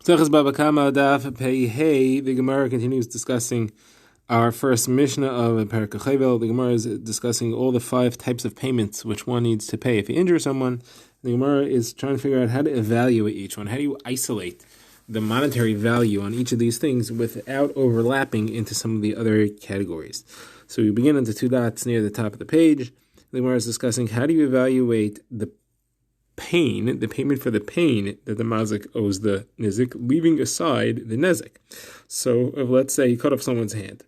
Bava Kamma daf pei hey. The Gemara continues discussing our first Mishnah of Perek Chavel. The Gemara is discussing all the 5 types of payments which one needs to pay if he injures someone. The Gemara is trying to figure out how to evaluate each one. How do you isolate the monetary value on each of these things without overlapping into some of the other categories? So we begin on the 2 dots near the top of the page. The Gemara is discussing how do you evaluate the payment for the pain that the mazik owes the nizik, leaving aside the nezik. So let's say you cut off someone's hand.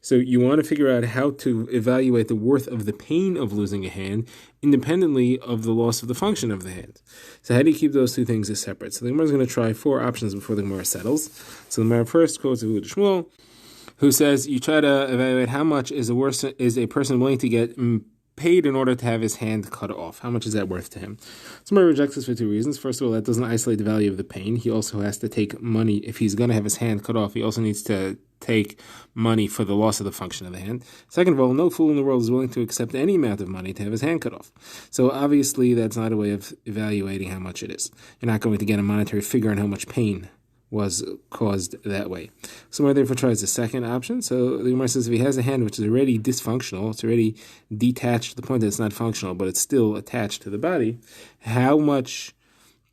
So you want to figure out how to evaluate the worth of the pain of losing a hand independently of the loss of the function of the hand. So how do you keep those two things as separate? So the Gemara is going to try 4 options before the Gemara settles. So the Gemara first quotes Avu Shmuel, who says you try to evaluate how much is a person willing to get paid in order to have his hand cut off. How much is that worth to him? Somebody rejects this for 2 reasons. First of all, that doesn't isolate the value of the pain. He also has to take money. If he's going to have his hand cut off, he also needs to take money for the loss of the function of the hand. Second of all, no fool in the world is willing to accept any amount of money to have his hand cut off. So obviously that's not a way of evaluating how much it is. You're not going to get a monetary figure on how much pain was caused that way. So Gemara therefore tries the second option. So the Gemara says if he has a hand which is already dysfunctional, it's already detached to the point that it's not functional, but it's still attached to the body, how much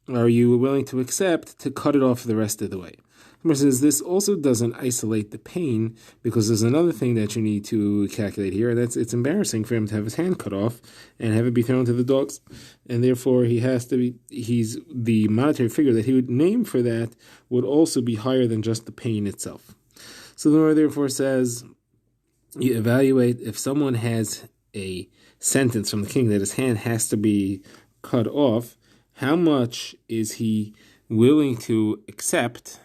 are you willing to accept to cut it off the rest of the way? Gemara says this also doesn't isolate the pain, because there's another thing that you need to calculate here, and that's it's embarrassing for him to have his hand cut off and have it be thrown to the dogs, and therefore he's the monetary figure that he would name for that would also be higher than just the pain itself. So the Gemara therefore says you evaluate if someone has a sentence from the king that his hand has to be cut off, how much is he willing to accept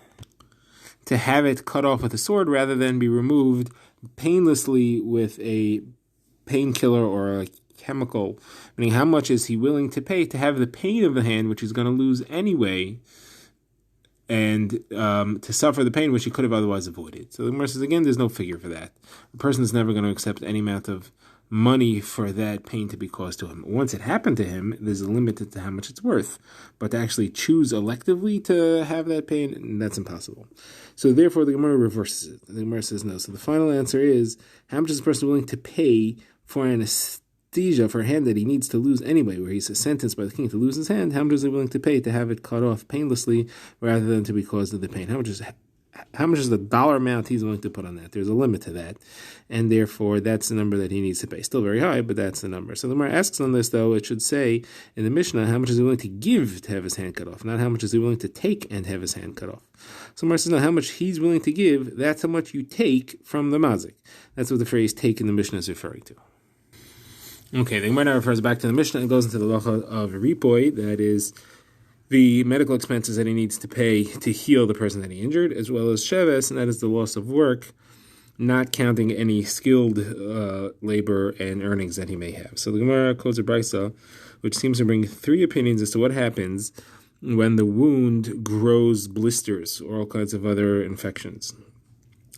to have it cut off with a sword rather than be removed painlessly with a painkiller or a chemical? Meaning, how much is he willing to pay to have the pain of the hand, which he's going to lose anyway, and to suffer the pain which he could have otherwise avoided? So the Gemara says, again, there's no figure for that. A person is never going to accept any amount of money for that pain to be caused to him. Once it happened to him, there's a limit to how much it's worth. But to actually choose electively to have that pain, that's impossible. So therefore, the Gemara reverses it. The Gemara says no. So the final answer is, how much is a person willing to pay for anesthesia for a hand that he needs to lose anyway, where he's sentenced by the king to lose his hand? How much is he willing to pay to have it cut off painlessly rather than to be caused of the pain? How much is the dollar amount he's willing to put on that? There's a limit to that, and therefore that's the number that he needs to pay. Still very high, but that's the number. So the Gemara asks on this, though, it should say in the Mishnah, how much is he willing to give to have his hand cut off, not how much is he willing to take and have his hand cut off. So the Gemara says, no, how much he's willing to give, that's how much you take from the mazik. That's what the phrase take in the Mishnah is referring to. Okay, the Gemara now refers back to the Mishnah and goes into the lacha of ripoi, that is the medical expenses that he needs to pay to heal the person that he injured, as well as sheves, and that is the loss of work, not counting any skilled labor and earnings that he may have. So the Gemara quotes a brisa, which seems to bring 3 opinions as to what happens when the wound grows blisters or all kinds of other infections.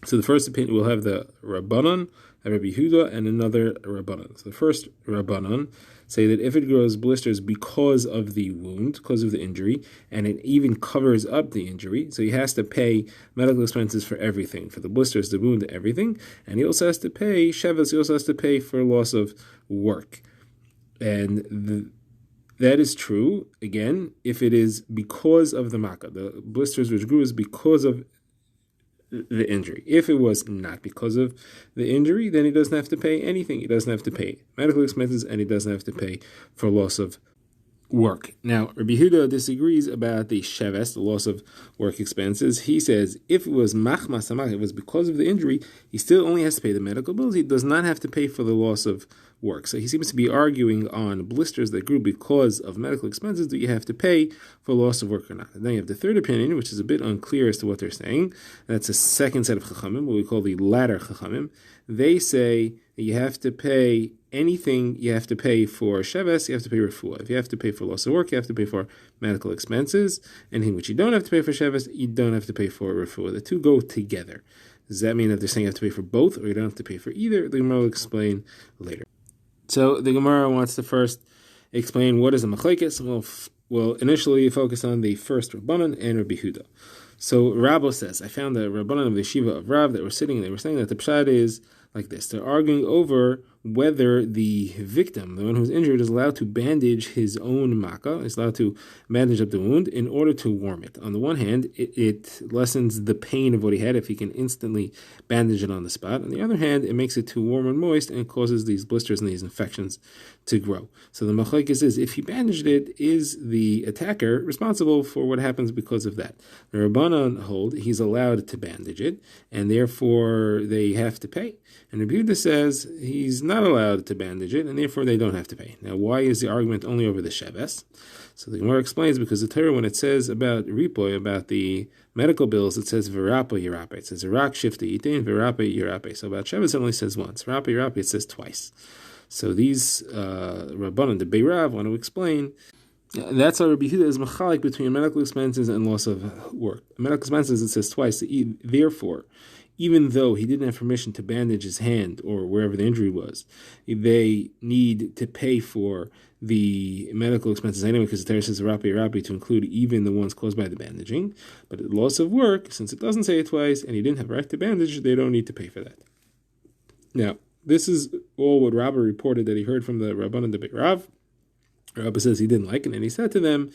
So the first opinion, we'll have the Rabbanon, Rabbi Yehuda, and another Rabbanon. So the first Rabbanon say that if it grows blisters because of the wound, because of the injury, and it even covers up the injury, so he has to pay medical expenses for everything, for the blisters, the wound, everything, and he also has to pay sheves, he also has to pay for loss of work. And that is true, again, if it is because of the makkah, the blisters which grew is because of the injury. If it was not because of the injury, then he doesn't have to pay anything. He doesn't have to pay medical expenses, and he doesn't have to pay for loss of work. Now, Rabbi Yehuda disagrees about the sheves, the loss of work expenses. He says if it was machmas hamach, it was because of the injury, he still only has to pay the medical bills. He does not have to pay for the loss of work. So he seems to be arguing on blisters that grew because of medical expenses that you have to pay for loss of work or not. And then you have the third opinion, which is a bit unclear as to what they're saying. That's a second set of chachamim, what we call the latter chachamim. They say that you have to pay anything, you have to pay for sheves, you have to pay refuah. If you have to pay for loss of work, you have to pay for medical expenses. Anything which you don't have to pay for sheves, you don't have to pay for refuah. The two go together. Does that mean that they're saying you have to pay for both, or you don't have to pay for either? The Gemara will explain later. So the Gemara wants to first explain what is a machlekes. We'll Well, initially focus on the first Rabbanan and Rabbi Huda. So Rabbo says, I found the Rabbanan of the Yeshiva of Rav that were sitting, they were saying that the pshat is like this. They're arguing over whether the victim, the one who's injured, is allowed to bandage his own makkah, is allowed to bandage up the wound in order to warm it. On the one hand, it lessens the pain of what he had if he can instantly bandage it on the spot. On the other hand, it makes it too warm and moist and causes these blisters and these infections to grow. So the machlokes is, if he bandaged it, is the attacker responsible for what happens because of that? The Rabbanan hold he's allowed to bandage it, and therefore they have to pay. And Rabbi Yehuda says he's not allowed to bandage it, and therefore they don't have to pay. Now, why is the argument only over the sheves? So the Gemara explains, because the Torah, when it says about ripoy, about the medical bills, it says v'rapa yirape. It says rak shifta yitain v'rapa yirape. So about sheves it only says once. Rapa yirape it says twice. So these Rabbanan, the Beirav, want to explain. That's how Rabbi Yehuda is machalik between medical expenses and loss of work. Medical expenses, it says twice. Therefore, even though he didn't have permission to bandage his hand or wherever the injury was, they need to pay for the medical expenses anyway, because the Torah says rapi to include even the ones caused by the bandaging. But loss of work, since it doesn't say it twice and he didn't have a right to bandage, they don't need to pay for that. Now, this is all what Rabbi reported that he heard from the Rabbanan the Rav. Rabbi says he didn't like it, and he said to them,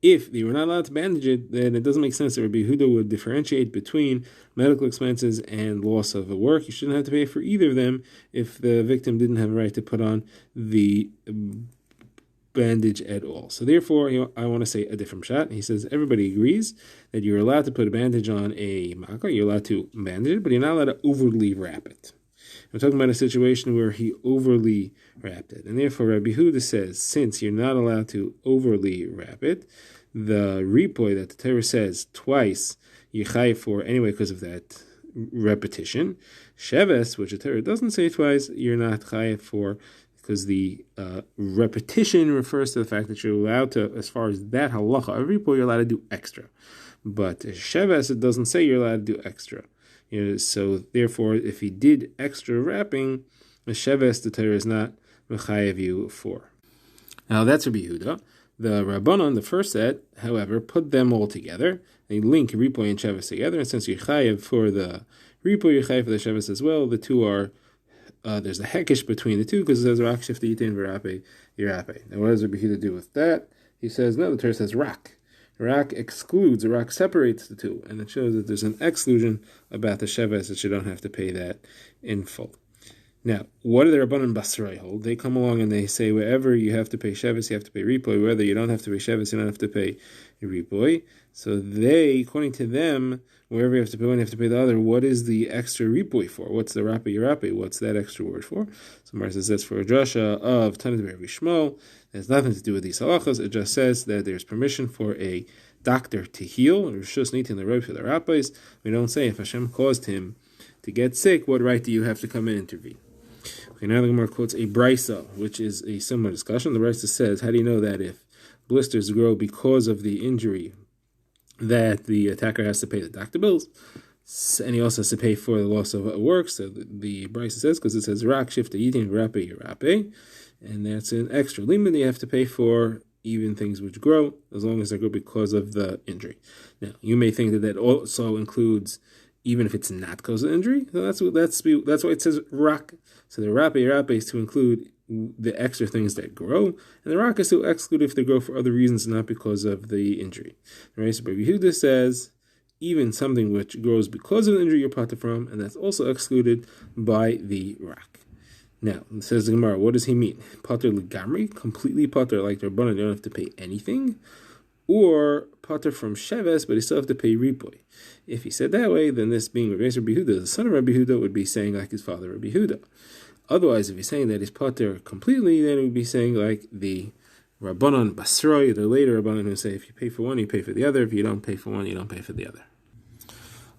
if they were not allowed to bandage it, then it doesn't make sense that Rabbi Yehuda would differentiate between medical expenses and loss of the work. You shouldn't have to pay for either of them if the victim didn't have a right to put on the bandage at all. So therefore, I want to say a different shot. He says everybody agrees that you're allowed to put a bandage on a makkah, you're allowed to bandage it, but you're not allowed to overly wrap it. I'm talking about a situation where he overly wrapped it. And therefore, Rabbi Yehuda says, since you're not allowed to overly wrap it, the ripoy that the Torah says twice, you chayiv for anyway because of that repetition. Sheves, which the Torah doesn't say twice, you're not chayiv for because the repetition refers to the fact that you're allowed to, as far as that halacha, a ripoy, you're allowed to do extra. But Sheves, it doesn't say you're allowed to do extra. So therefore, if he did extra wrapping, the sheves the Torah is not mechayev you for. Now that's Rabbi Yehuda. The Rabbanon, the first set, however, put them all together. They link ripoy and sheves together, and since you're chayev for the ripoy, you're chayev for the sheves as well. The two are there's a hekish between the two because it says rak shifta yitain v'rape yirape. Now what does Rabbi Yehuda do with that? He says no. The Torah says rak. Rak excludes, Rak separates the two, and it shows that there's an exclusion about the sheves that you don't have to pay that in full. Now, what do the Rabbanan Basrai hold? They come along and they say wherever you have to pay sheves, you have to pay ripoy. Whether you don't have to pay sheves, you don't have to pay ripoy. So they, according to them, wherever you have to pay one, you have to pay the other. What is the extra ripoy for? What's the rapi yirapi? What's that extra word for? So Mar says that's for a drasha of Tanit Rabbi Shmuel. It has nothing to do with these halachas. It just says that there's permission for a doctor to heal, or Rishus Nitin the rope for the rabbis. We don't say if Hashem caused him to get sick, what right do you have to come and intervene? Okay, now the Gemara quotes a brisa, which is a similar discussion. The brisa says, how do you know that if blisters grow because of the injury, that the attacker has to pay the doctor bills? And he also has to pay for the loss of work. So the brisa says, because it says rak shifta yitin v'rape yirape, and that's an extra limit you have to pay for even things which grow, as long as they grow because of the injury. Now, you may think that that also includes even if it's not because of injury. So that's why it says rak. So the rape is to include the extra things that grow, and the rak is to exclude if they grow for other reasons, not because of the injury. Right? So Rabbi Yehuda says even something which grows because of the injury you're potter from, and that's also excluded by the rak. Now, it says the Gemara, what does he mean? Potter legamri, completely potter, like the Rabbanan, you don't have to pay anything, or potter from sheves, but you still have to pay ripoy. If he said that way, then this being Rabbi Yehuda, the son of Rabbi Yehuda, would be saying like his father Rabbi Yehuda. Otherwise, if he's saying that he's potter completely, then he would be saying like the Rabbanan Basroi, the later Rabbanan, who say if you pay for one, you pay for the other. If you don't pay for one, you don't pay for the other.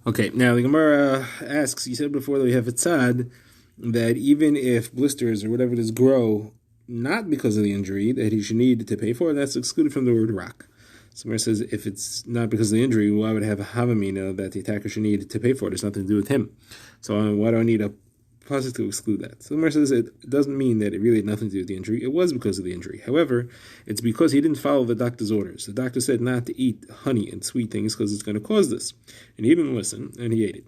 Okay, now the Gemara asks, you said before that we have a tzad, that even if blisters or whatever it is grow, not because of the injury, that he should need to pay for, that's excluded from the word rak. Somewhere says if it's not because of the injury, why would I have a havamina that the attacker should need to pay for it? It's nothing to do with him. So why do I need a pasuk to exclude that. So the Gemara says it doesn't mean that it really had nothing to do with the injury. It was because of the injury. However, it's because he didn't follow the doctor's orders. The doctor said not to eat honey and sweet things because it's going to cause this. And he didn't listen, and he ate it.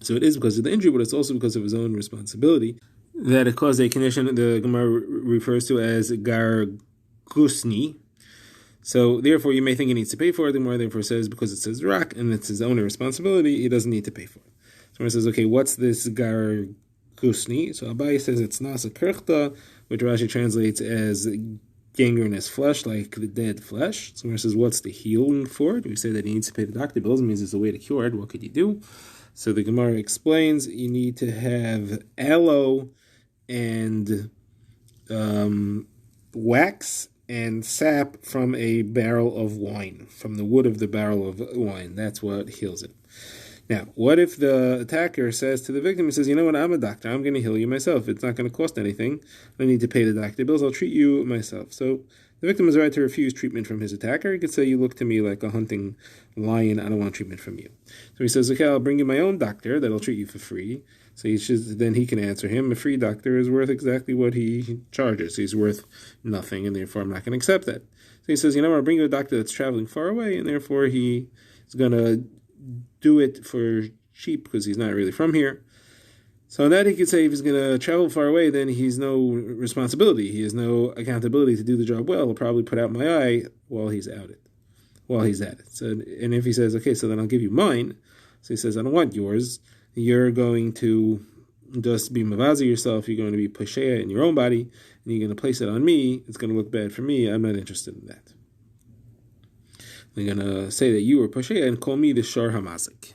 So it is because of the injury, but it's also because of his own responsibility that it caused a condition the Gemara refers to as gargusni. So therefore, you may think he needs to pay for it. The Gemara therefore says because it says rak and it's his own responsibility, he doesn't need to pay for it. So Gemara says, okay, what's this gargusni? So Abaye says it's nasa kerchta, which Rashi translates as gangrenous flesh, like the dead flesh. So Gemara says, what's the healing for it? We say that he needs to pay the doctor bills. It means it's a way to cure it. What could you do? So the Gemara explains you need to have aloe and wax and sap from a barrel of wine, from the wood of the barrel of wine. That's what heals it. Now, what if the attacker says to the victim, he says, you know what, I'm a doctor, I'm going to heal you myself. It's not going to cost anything. I don't need to pay the doctor bills, I'll treat you myself. So the victim is right to refuse treatment from his attacker. He could say, you look to me like a hunting lion, I don't want treatment from you. So he says, okay, I'll bring you my own doctor that'll treat you for free. So then he can answer him, a free doctor is worth exactly what he charges. He's worth nothing, and therefore I'm not going to accept that. So he says, you know, I'll bring you a doctor that's traveling far away, and therefore he is going to do it for cheap because he's not really from here. So that he could say if he's going to travel far away, then he's no responsibility. He has no accountability to do the job well. He'll probably put out my eye while he's at it. So, and if he says, okay, so then I'll give you mine. So he says, I don't want yours. You're going to just be mavazi yourself. You're going to be pashea in your own body, and you're going to place it on me. It's going to look bad for me. I'm not interested in that. They're going to say that you were pashea and call me the shor hamazik.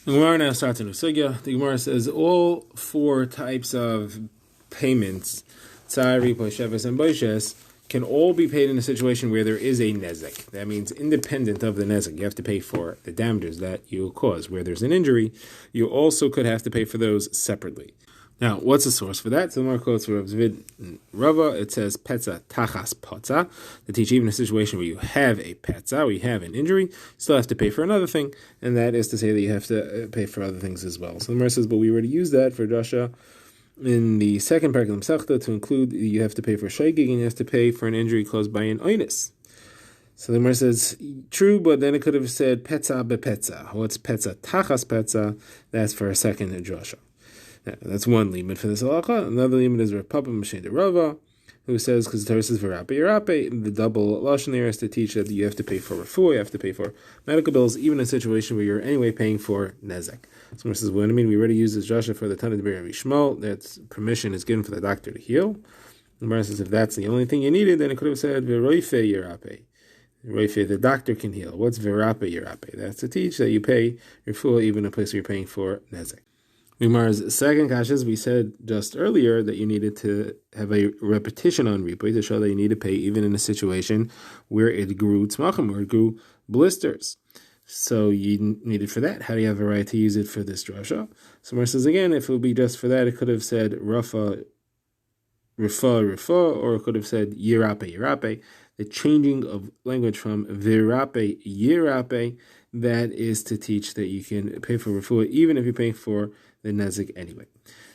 The Gemara now starts in Usugya. The Gemara says all four types of payments, tsar, ripo, sheves, and boishes, can all be paid in a situation where there is a nezek. That means independent of the nezek, you have to pay for the damages that you cause. Where there's an injury, you also could have to pay for those separately. Now, what's the source for that? So the Gemara quotes from Zvid and Rava. It says, Petza tachas potza, to teach even a situation where you have a petza, where you have an injury, you still have to pay for another thing, and that is to say that you have to pay for other things as well. So the Gemara says, but we already used that for Drasha in the second parak of Masechta to include you have to pay for shaygig and you have to pay for an injury caused by an oinus. So the Gemara says, true, but then it could have said petza bepetza. What's petza tachas petza? That's for a second drasha. Now, that's one limit for this halacha. Another limit is Rav Papa Moshe Rava, who says, because the Torah says v'rape yirape, the double lashon there is to teach that you have to pay for refuah, you have to pay for medical bills, even in a situation where you're anyway paying for nezek. So he says, well, I mean, we already used this drasha for the Tana D'Ber Shmuel, that permission is given for the doctor to heal. The Gemara says, if that's the only thing you needed, then it could have said v'roife yirape. Roife, the doctor can heal. What's v'rape yirape? That's to teach that you pay refuah even in a place where you're paying for nezek. Gemara's second kashas, we said just earlier that you needed to have a repetition on ripoy to show that you need to pay even in a situation where it grew tzmachim, where it grew blisters. So you needed for that. How do you have a right to use it for this drasha? So Gemara says again, if it would be just for that, it could have said rafa, or it could have said yirape. The changing of language from virape, yirape, that is to teach that you can pay for refuah even if you're paying for the nezik anyway.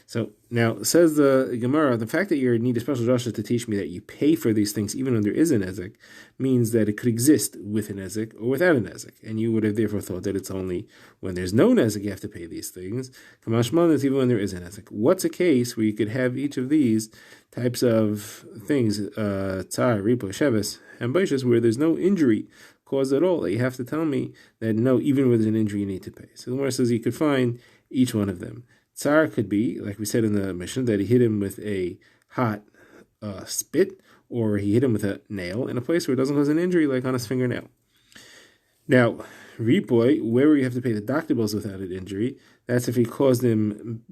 So now says the Gemara, the fact that you need a special drasha to teach me that you pay for these things even when there is a nezik means that it could exist with a nezik or without a nezik, and you would have therefore thought that it's only when there's no nezik you have to pay these things. Kamashman is even when there is a nezik. What's a case where you could have each of these types of things, tsar, ripo, sheves, and baishas, where there's no injury caused at all? You have to tell me that no, even with an injury you need to pay. So the Gemara says you could find each one of them. Tsar could be, like we said in the mission, that he hit him with a hot spit, or he hit him with a nail in a place where it doesn't cause an injury, like on his fingernail. Now, ripoy, where you have to pay the doctor bills without an injury, that's if he caused him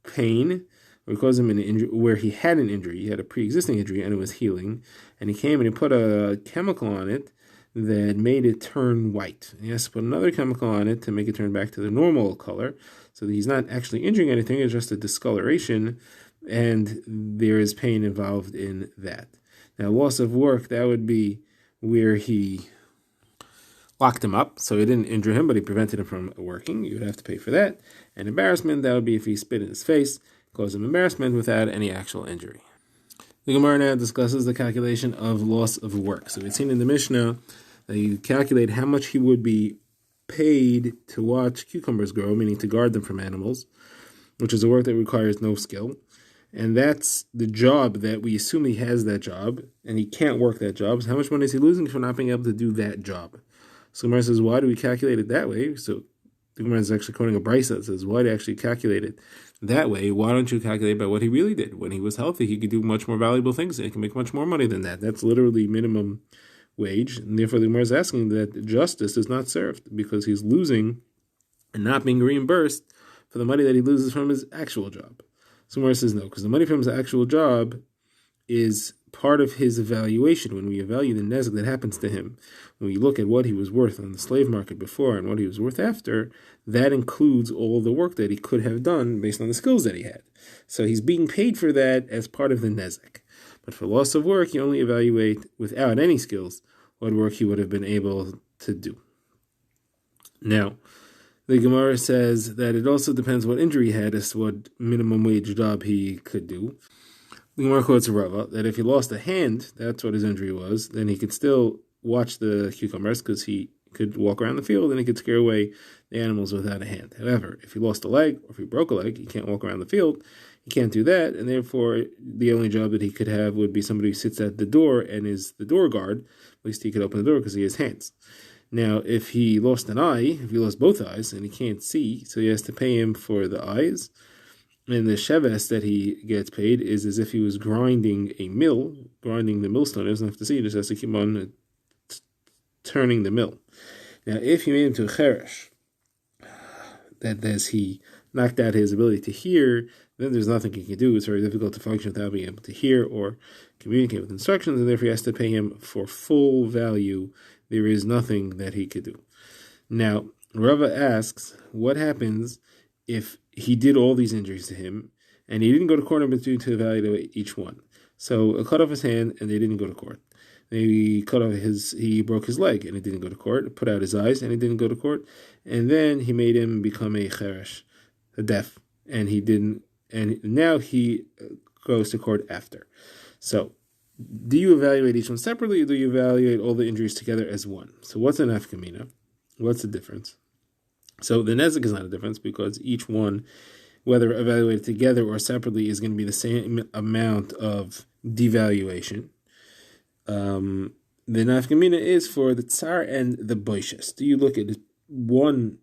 pain, or he caused him an injury where he had an injury, he had a pre-existing injury and it was healing, and he came and he put a chemical on it that made it turn white. He has to put another chemical on it to make it turn back to the normal color, so that he's not actually injuring anything, it's just a discoloration, and there is pain involved in that. Now, loss of work, that would be where he locked him up, so he didn't injure him, but he prevented him from working. You would have to pay for that. And embarrassment, that would be if he spit in his face, caused him embarrassment without any actual injury. The Gemara now discusses the calculation of loss of work. So we've seen in the Mishnah that you calculate how much he would be paid to watch cucumbers grow, meaning to guard them from animals, which is a work that requires no skill. And that's the job that we assume he has that job, and he can't work that job. So how much money is he losing for not being able to do that job? So Gemara says, why do we calculate it that way? So the Gemara is actually quoting a brisa that says, why do you actually calculate it that way? Why don't you calculate by what he really did? When he was healthy, he could do much more valuable things, and he can make much more money than that. That's literally minimum wage, and therefore the Gemara is asking that justice is not served because he's losing and not being reimbursed for the money that he loses from his actual job. So Gemara says no, because the money from his actual job is part of his evaluation. When we evaluate the nezek that happens to him, when we look at what he was worth on the slave market before and what he was worth after, that includes all the work that he could have done based on the skills that he had. So he's being paid for that as part of the nezek. But for loss of work, you only evaluate without any skills what work he would have been able to do. Now, the Gemara says that it also depends what injury he had as to what minimum wage job he could do. The Gemara quotes Rava that if he lost a hand, that's what his injury was, then he could still watch the cucumbers because he could walk around the field and he could scare away the animals without a hand. However, if he lost a leg or if he broke a leg, he can't walk around the field. He can't do that, and therefore the only job that he could have would be somebody who sits at the door and is the door guard. At least he could open the door because he has hands. Now, if he lost an eye, if he lost both eyes and he can't see, so he has to pay him for the eyes. And the sheves that he gets paid is as if he was grinding a mill, grinding the millstone. He doesn't have to see, he just has to keep on turning the mill. Now, if you made him to a cheresh, that as he knocked out his ability to hear, then there's nothing he can do. It's very difficult to function without being able to hear or communicate with instructions, and therefore he has to pay him for full value. There is nothing that he could do. Now, Rava asks, what happens if he did all these injuries to him, and he didn't go to court to evaluate each one? So, cut off his hand, and they didn't go to court. He broke his leg, and he didn't go to court. Put out his eyes, and he didn't go to court. And then he made him become a cheresh, a deaf, and he didn't. And now he goes to court after. So, do you evaluate each one separately, or do you evaluate all the injuries together as one? So, what's an nafkamina? What's the difference? So, the nezek is not a difference because each one, whether evaluated together or separately, is going to be the same amount of devaluation. The nafkamina is for the tsar and the boishes. Do you look at one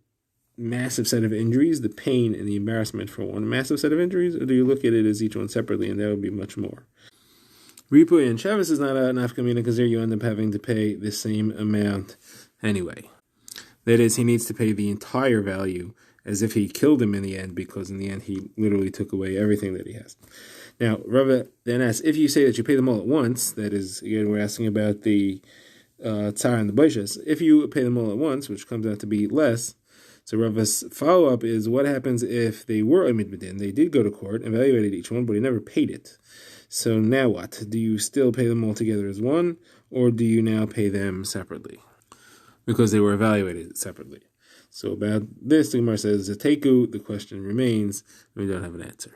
massive set of injuries, the pain and the embarrassment for one massive set of injuries, or do you look at it as each one separately, and that would be much more? Ripuy and Shabbos is not a nafkamina because there you end up having to pay the same amount anyway. That is, he needs to pay the entire value as if he killed him in the end, because in the end he literally took away everything that he has. Now, Rava then asks, if you say that you pay them all at once, that is, again, we're asking about the tsar and the boishes, if you pay them all at once, which comes out to be less, so Rava's follow-up is, what happens if they were Amid Medin? They did go to court, evaluated each one, but he never paid it. So now what? Do you still pay them all together as one, or do you now pay them separately? Because they were evaluated separately. So about this, the Gemara says, the question remains, we don't have an answer.